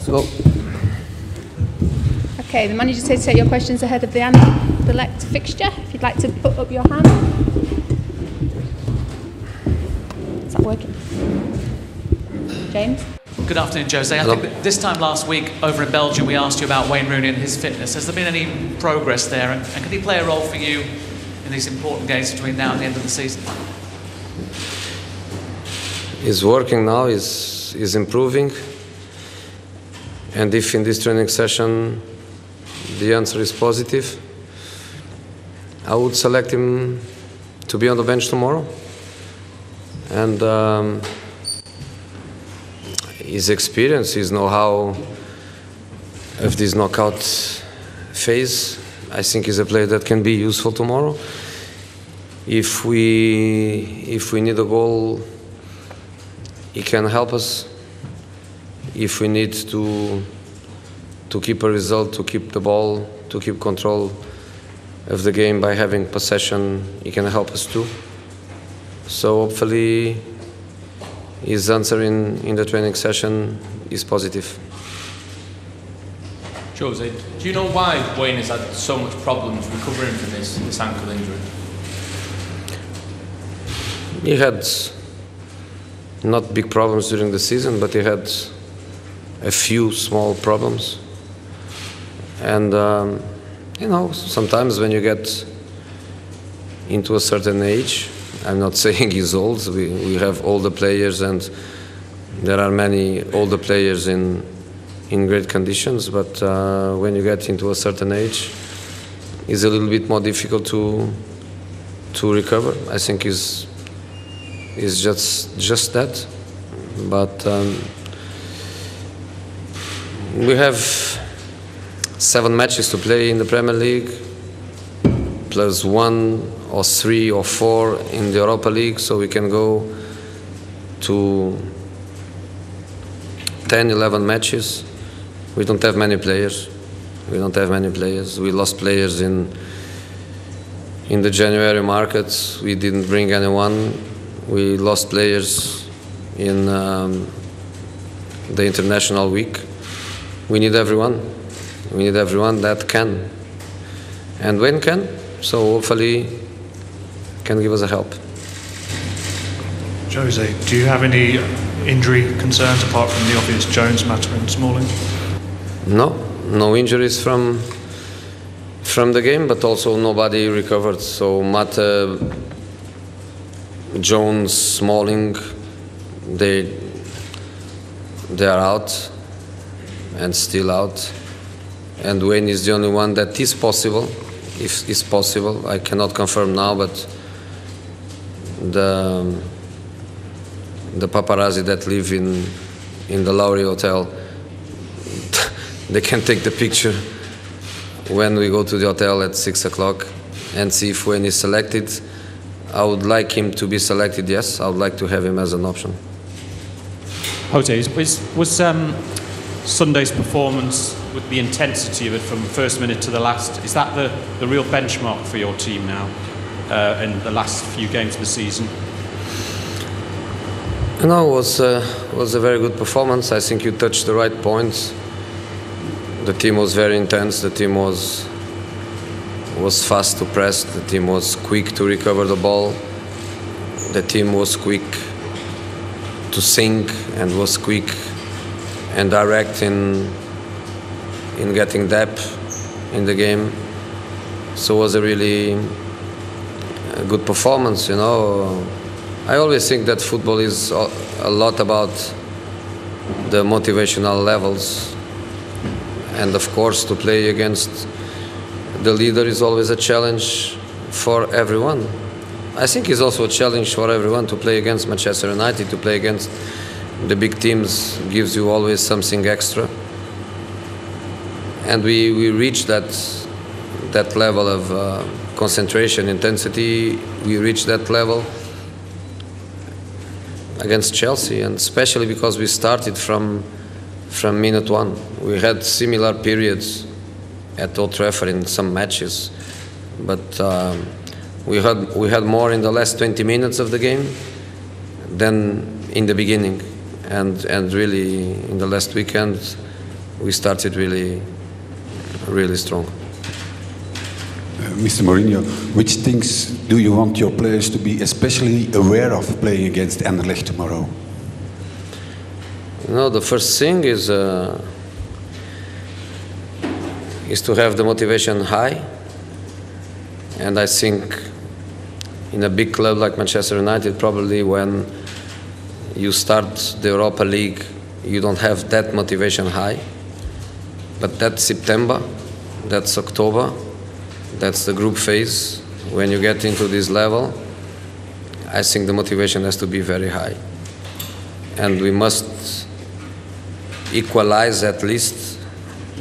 go. Okay, the manager's here to take your questions ahead of the Anderlecht fixture. If you'd like to put up your hand. Is that working? James? Good afternoon, Jose. I think that this time last week over in Belgium we asked you about Wayne Rooney and his fitness. Has there been any progress there, and can he play a role for you in these important games between now and the end of the season? He's working now, he's improving, and if in this training session the answer is positive, I would select him to be on the bench tomorrow. And his experience, his know-how of this knockout phase, I think is a player that can be useful tomorrow. If we need a goal, he can help us. If we need to keep a result, to keep the ball, to keep control of the game by having possession, he can help us too. So hopefully his answer in the training session is positive. Jose, do you know why Wayne has had so much problems recovering from this ankle injury? He had not big problems during the season, but he had a few small problems. And you know, sometimes when you get into a certain age, I'm not saying he's old, we have older players, and there are many older players in great conditions, but when you get into a certain age, it's a little bit more difficult to recover. I think it's just that. But we have 7 matches to play in the Premier League, plus 1 or 3 or 4 in the Europa League, so we can go to 10, 11 matches. We don't have many players. We lost players in the January market. We didn't bring anyone. We lost players in the international week. We need everyone. We need everyone that can. And when can, so hopefully can give us a help. Jose, do you have any injury concerns apart from the obvious Jones, Mata and Smalling? No injuries from the game, but also nobody recovered. So Mata, Jones, Smalling, they are out and still out. And Wayne is the only one that is possible, if it's possible. I cannot confirm now, but the paparazzi that live in the Lowry Hotel, they can take the picture when we go to the hotel at 6 o'clock and see if Wayne is selected. I would like him to be selected, yes. I would like to have him as an option. Jose, was Sunday's performance, with the intensity of it from the first minute to the last, is that the real benchmark for your team now in the last few games of the season? No, it was a very good performance. I think you touched the right points. The team was very intense. The team was fast to press. The team was quick to recover the ball. The team was quick to sink and was quick and direct in getting depth in the game. So it was a really good performance, you know. I always think that football is a lot about the motivational levels, and of course to play against the leader is always a challenge for everyone. I think it's also a challenge for everyone to play against Manchester United, to play against the big teams gives you always something extra. And we reached that level of concentration, intensity. We reached that level against Chelsea, and especially because we started from minute 1. We had similar periods at Old Trafford in some matches, but we had more in the last 20 minutes of the game than in the beginning, and really in the last weekend we started really, really strong. Mr. Mourinho, which things do you want your players to be especially aware of playing against Anderlecht tomorrow? You know, the first thing is to have the motivation high, and I think in a big club like Manchester United, probably when you start the Europa League, you don't have that motivation high. But that's September, that's October, that's the group phase. When you get into this level, I think the motivation has to be very high. And we must equalize at least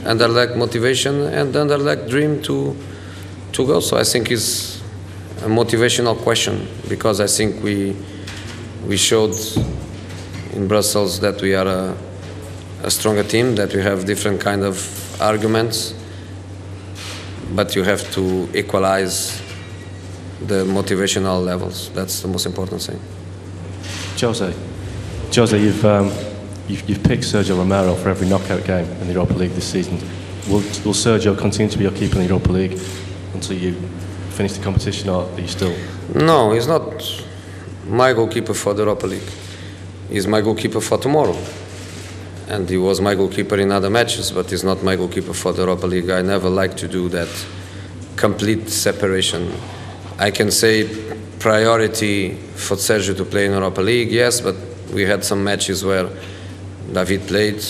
Anderlecht motivation and Anderlecht dream to go. So I think it's a motivational question, because I think we showed in Brussels that we are a stronger team, that we have different kind of arguments, but you have to equalize the motivational levels. That's the most important thing. Jose, you've picked Sergio Romero for every knockout game in the Europa League this season. Will Sergio continue to be your keeper in the Europa League until you finish the competition, or are you still? No, he's not my goalkeeper for the Europa League. He's my goalkeeper for tomorrow. And he was my goalkeeper in other matches, but he's not my goalkeeper for the Europa League. I never like to do that complete separation. I can say priority for Sergio to play in Europa League, yes, but we had some matches where David played.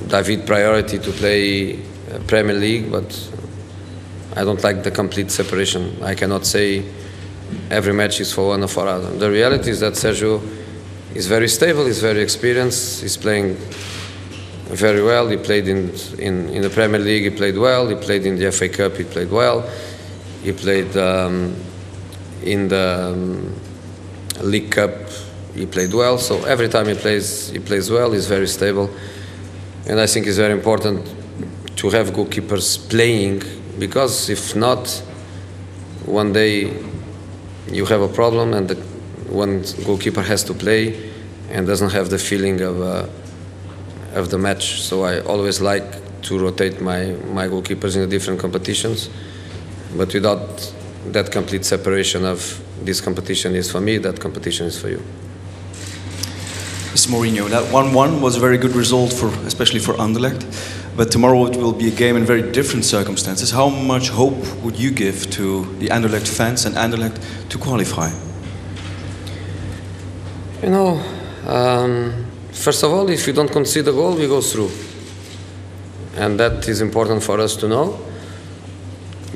David priority to play Premier League, but I don't like the complete separation. I cannot say every match is for one or for other. The reality is that Sergio is very stable, he's very experienced, he's playing very well. He played in the Premier League, he played well. He played in the FA Cup, he played well. He played in the League Cup, he played well. So every time he plays well, he's very stable. And I think it's very important to have goalkeepers playing, because if not, one day you have a problem, and one goalkeeper has to play and doesn't have the feeling of the match. So I always like to rotate my goalkeepers in the different competitions, but without that complete separation of this competition is for me, that competition is for you. Mr. Mourinho, that 1-1 was a very good result, especially for Anderlecht, but tomorrow it will be a game in very different circumstances. How much hope would you give to the Anderlecht fans and Anderlecht to qualify? You know, first of all, if you don't concede a goal, we go through. And that is important for us to know.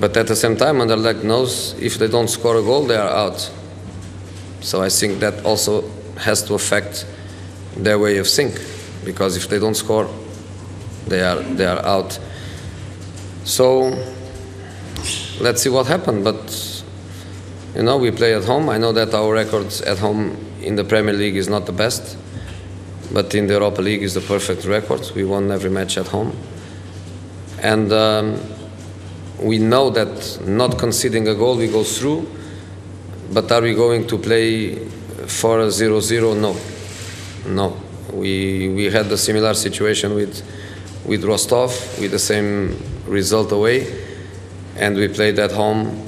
But at the same time, Anderlecht knows if they don't score a goal, they are out. So I think that also has to affect their way of think, because if they don't score, they are out. So let's see what happens. But you know, we play at home. I know that our records at home in the Premier League is not the best, but in the Europa League is the perfect record. We won every match at home, and we know that not conceding a goal, we go through. But are we going to play for a 0-0? No. We had a similar situation with Rostov, with the same result away, and we played at home,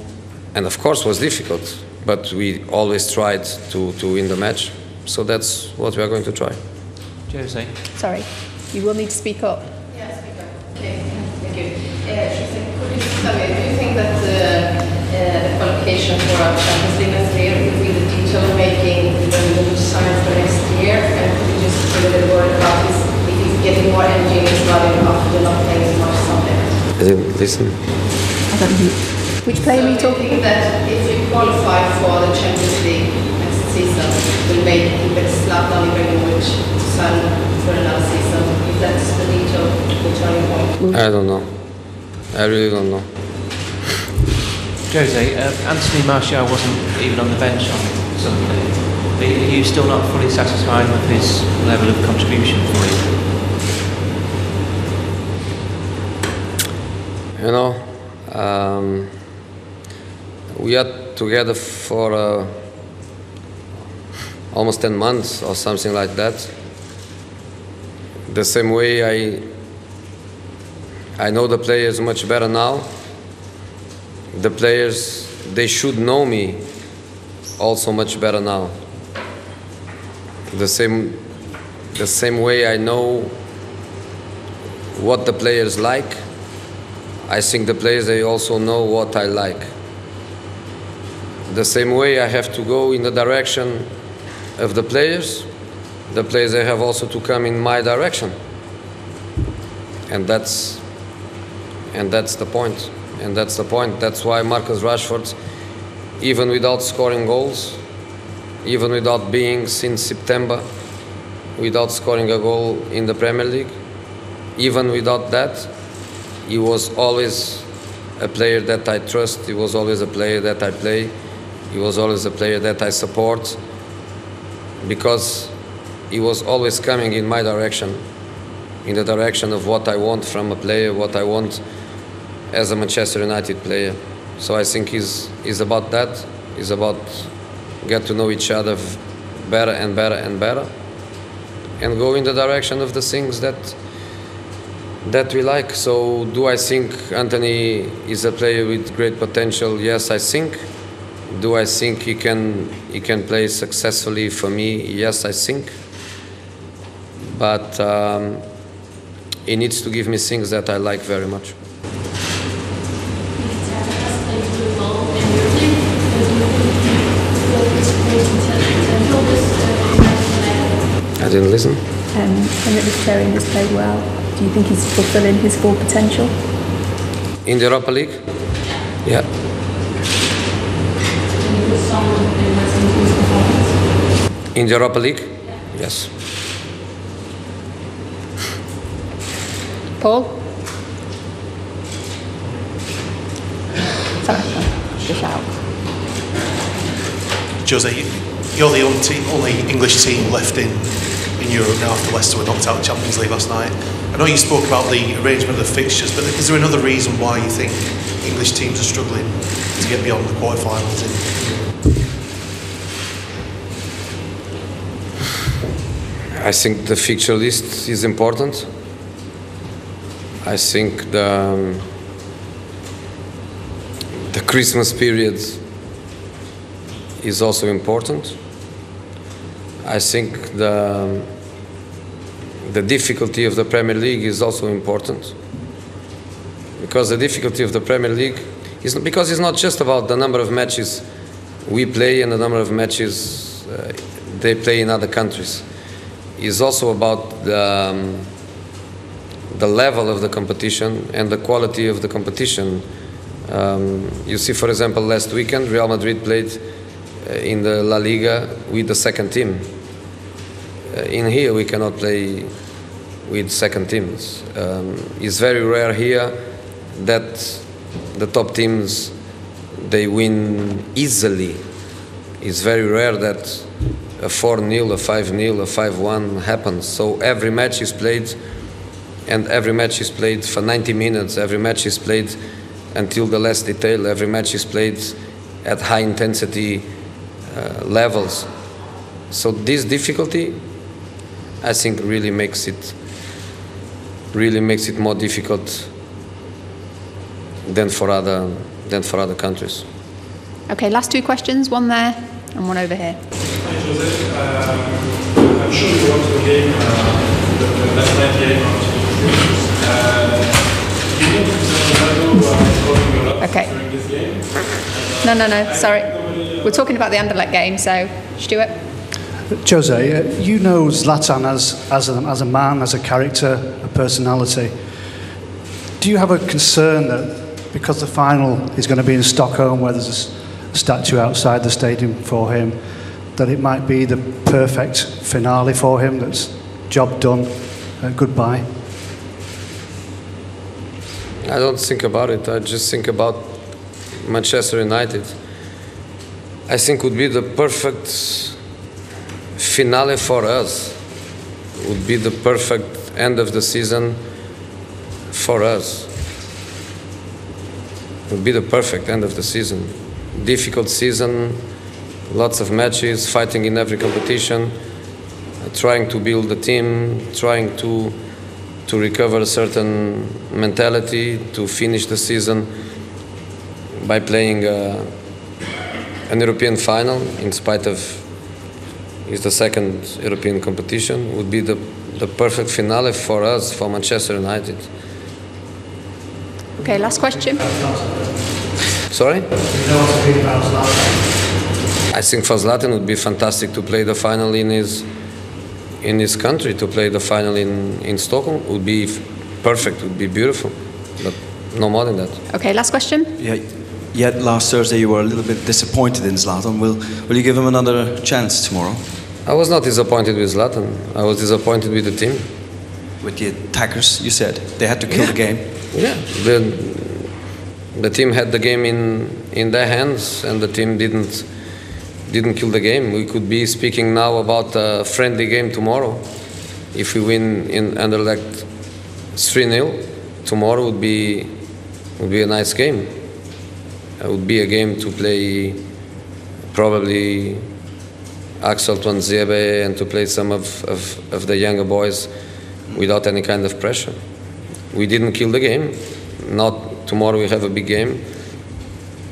and of course was difficult, but we always tried to win the match. So that's what we are going to try. Jose. Sorry, you will need to speak up. Yeah, speak up. Okay, thank you. Could you tell me, do you think that the qualification for our Champions League next year will be the detail making when you sign for next year? And could you just give a little word about this, if he's getting more energy in his body after not playing as much Sunday? I didn't listen. I don't know. Which player are you talking about? That if you qualify for the Champions League next season, will make Zlatan Ibrahimovic sign for another season. If that's the detail, the turning point. I don't know. I really don't know. Jose, Anthony Martial wasn't even on the bench on Sunday. Are you still not fully satisfied with his level of contribution for you? You know, we are together for almost 10 months or something like that. The same way I know the players much better now. The players, they should know me also much better now. The same way I know what the players like, I think the players, they also know what I like. The same way I have to go in the direction of the players they have also to come in my direction. And that's the point. And that's the point. That's why Marcus Rashford, even without scoring goals, even without being since September, without scoring a goal in the Premier League, even without that, he was always a player that I trust. He was always a player that I play. He was always a player that I support, because he was always coming in my direction, in the direction of what I want from a player, what I want as a Manchester United player. So I think he's about that. He's about get to know each other better and better and better, and go in the direction of the things that we like. So do I think Anthony is a player with great potential? Yes, I think. Do I think he can play successfully for me? Yes, I think. But he needs to give me things that I like very much. I didn't listen. Henrik Mkhitaryan has played well. Do you think he's fulfilling his full potential? In the Europa League? Yeah. In the Europa League? Yes. Paul? Sorry, just shout. Jose, you're the only English team left in Europe now after Leicester were knocked out of the Champions League last night. I know you spoke about the arrangement of the fixtures, but is there another reason why you think English teams are struggling to get beyond the quarterfinals? I think the fixture list is important. I think the Christmas period is also important. I think the difficulty of the Premier League is also important, because the difficulty of the Premier League is because it's not just about the number of matches we play and the number of matches they play in other countries. It's also about the level of the competition and the quality of the competition. You see, for example, last weekend Real Madrid played in the La Liga with the second team. In here we cannot play with second teams. It's very rare here that the top teams, they win easily. It's very rare that a 4-0, a 5-0, a 5-1 happens. So every match is played, and every match is played for 90 minutes. Every match is played until the last detail. Every match is played at high intensity levels. So this difficulty, I think, really makes it more difficult than for other countries. Okay, last two questions. One there and one over here. Hi Jose, I'm sure you watched the game, the last night game on TV. Okay. No, sorry. We're talking about the Anderlecht game, so Stuart. Jose, you know Zlatan as a man, as a character, a personality. Do you have a concern that because the final is going to be in Stockholm, where there's a statue outside the stadium for him, that it might be the perfect finale for him, that's job done, goodbye? I don't think about it. I just think about Manchester United. I think would be the perfect finale for us. Would be the perfect end of the season for us. Would be the perfect end of the season. Difficult season, lots of matches, fighting in every competition, trying to build the team, trying to recover a certain mentality, to finish the season by playing an European final, in spite of it's the second European competition, would be the perfect finale for us, for Manchester United. Okay, last question. Sorry? I think for Zlatan it would be fantastic to play the final in his country, to play the final in Stockholm. It would be perfect, it would be beautiful, but no more than that. Okay, last question. Yeah. Yet last Thursday you were a little bit disappointed in Zlatan. Will you give him another chance tomorrow? I was not disappointed with Zlatan. I was disappointed with the team. With the attackers, you said they had to kill the game. Yeah, the team had the game in their hands, and the team didn't kill the game. We could be speaking now about a friendly game tomorrow. If we win in Anderlecht 3-0, tomorrow would be a nice game. It would be a game to play probably Axel Tuanzebe and to play some of the younger boys without any kind of pressure. We didn't kill the game. Not tomorrow we have a big game.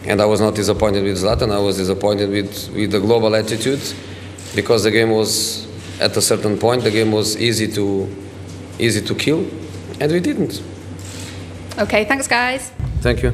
And I was not disappointed with Zlatan. I was disappointed with the global attitude, because the game was, at a certain point, the game was easy to kill, and we didn't. Okay, thanks guys. Thank you.